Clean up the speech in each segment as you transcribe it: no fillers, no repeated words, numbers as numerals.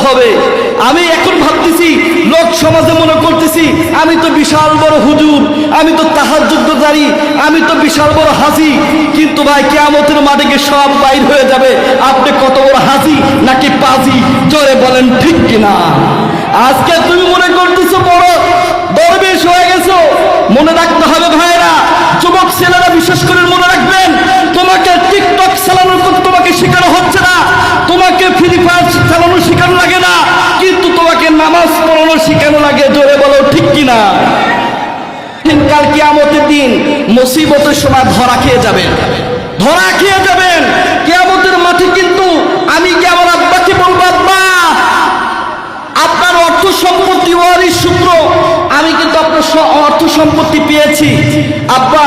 হবে। আমি এখন ভাবতেছি, লোক সমাজে মনে করতেছি আমি তো বিশাল বড় হুজুর, আমি তো তাহাজ্জুদকারী, আমি তো বিশাল বড় হাজি। কিন্তু ভাই কিয়ামতের মাঠে গিয়ে সব বাইর হয়ে যাবে আপনি কত বড় হাজি নাকি পাজি, জোরে বলেন ঠিক কিনা? আজকে তুমি মনে করতেছো বড় দরবেশ হয়ে গেছো, মনে রাখতে হবে ভাইরা, যুবক ছেলেরা বিশেষ করে মনে রাখবেন, তোমাকে টিকটক চালানোর কথা তোমাকে শেখানো হচ্ছে না, তোমাকে ফ্রি ফায়ার চালানো শেখানো লাগে না, কিন্তু তোমাকে নামাজ পড়ানো শেখানো লাগে। জোরে বলো ঠিক কিনা? কাল কিয়ামতের দিন মুসিবতের সময় ধরা খেয়ে যাবেন, ধরা খেয়ে যাবেন কিয়ামতের মাঠে। কিন্তু আমি কি আমার আব্বাকে বলবো, আব্বা আপনার অর্থ সম্পত্তি ওয়ারিশ সূত্র আমি কিন্তু আপনার অর্থ সম্পত্তি পেয়েছি, আব্বা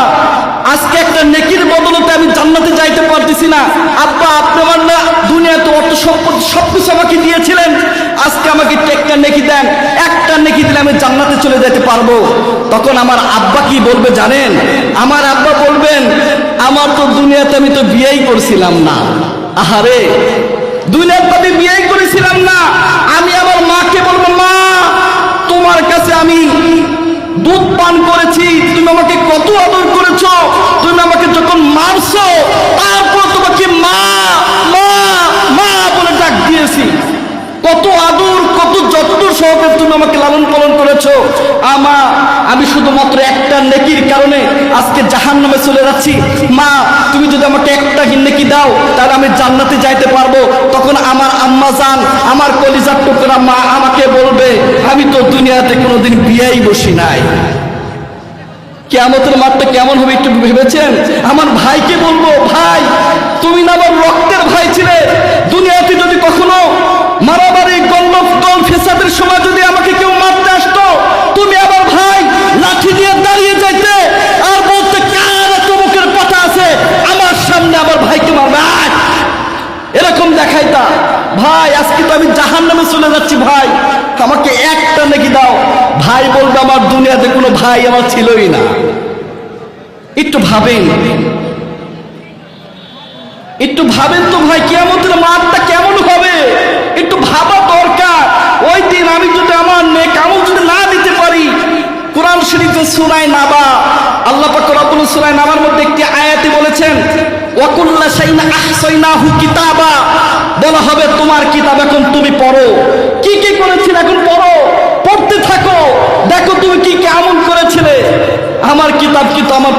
আজকে একটা নেকির বদলতে আমি জান্নাতে যাইতে পারতেছি না, আব্বা আপনি আমার না দুনিয়াতে অর্থ সম্পত্তি সবকিছু আমাকে দিয়েছিলেন, আজকে আমাকে একটা নেকি দেন, একটা নেকি দিলে আমি জান্নাতে চলে যেতে পারবো। তখন আমার আব্বা কি বলবে জানেন? আমার আব্বা বলবেন, আমার তো দুনিয়াতে আমি তো বিয়েই করছিলাম না। আহারে, দুনিয়াতে আমি বিয়েই করেছিলাম না। আমি আমার মাকে বলবো, মা তোমার কাছে আমি দুধ পান করেছি, তুমি আমাকে কত আদর করেছো, তুমি আমাকে যখন মারছো তারপর তোমাকে মা মা মা বলে ডাক দিয়েছি, কত আদর কত যত্ন সহকারে তুমি আমাকে লালন পালন করেছো। আমি শুধুমাত্র একটা নেকির কারণে আজকে জাহান্নামে চলে যাচ্ছি, মা তুমি যদি আমাকে একটা নেকি দাও তাহলে আমি জান্নাতে যাইতে পারবো। তখন আমার আম্মা জান, আমার কলিজার টুকরা মা আমাকে বলবে, আমি তো দুনিয়াতে কোনোদিন বিয়েই বসি নাই। কিয়ামতের মাঠটা কেমন হবে একটু ভেবেছেন? আমার ভাইকে বলবো, ভাই তুমি না আমার রক্তের ভাই ছিলে, দুনিয়াতে যদি কখনো মারামারি গন্ডগোল ফেসাদের সময় যদি আমাকে কেউ মারতে আসতো, তুমি আমার ভাই লাঠি দিয়ে দাঁড়িয়ে যাইতে আর বলতে, কার এত মুখের কথা আছে আমার সামনে আমার ভাইকে মারবে, এরকম দেখাইতা। ভাই আজকে তো আমি জাহান্নামে চলে যাচ্ছি, ভাই আমাকে একটা নেকি দাও। ভাই বলবে, আমার দুনিয়াতে কোনো ভাই আমার ছিলই না। একটু ভাবেন, একটু ভাবেন তো ভাই, কিয়ামতের মাঠটা কেমন হবে একটু ভাবা দরকার। ওই দিন আমি যদি আমার নেক আমল যদি না দিতে পারি, কোরআন শরীফে সূরা নাবা আল্লাহ পাক রব্বুল সূরা নাবার মধ্যে একটি আয়াতে বলেছেন, ওয়াকুল্লা শাইইন আহসাইনাহু কিতাবা, বলা হবে তোমার কিতাব এখন তুমি পড়ো, কি কি করেছিলে এখন পড়ো, পড়তে থাকো, দেখো তুমি কি কি আমল করেছিলে। আমার কিতাব কিন্তু আমার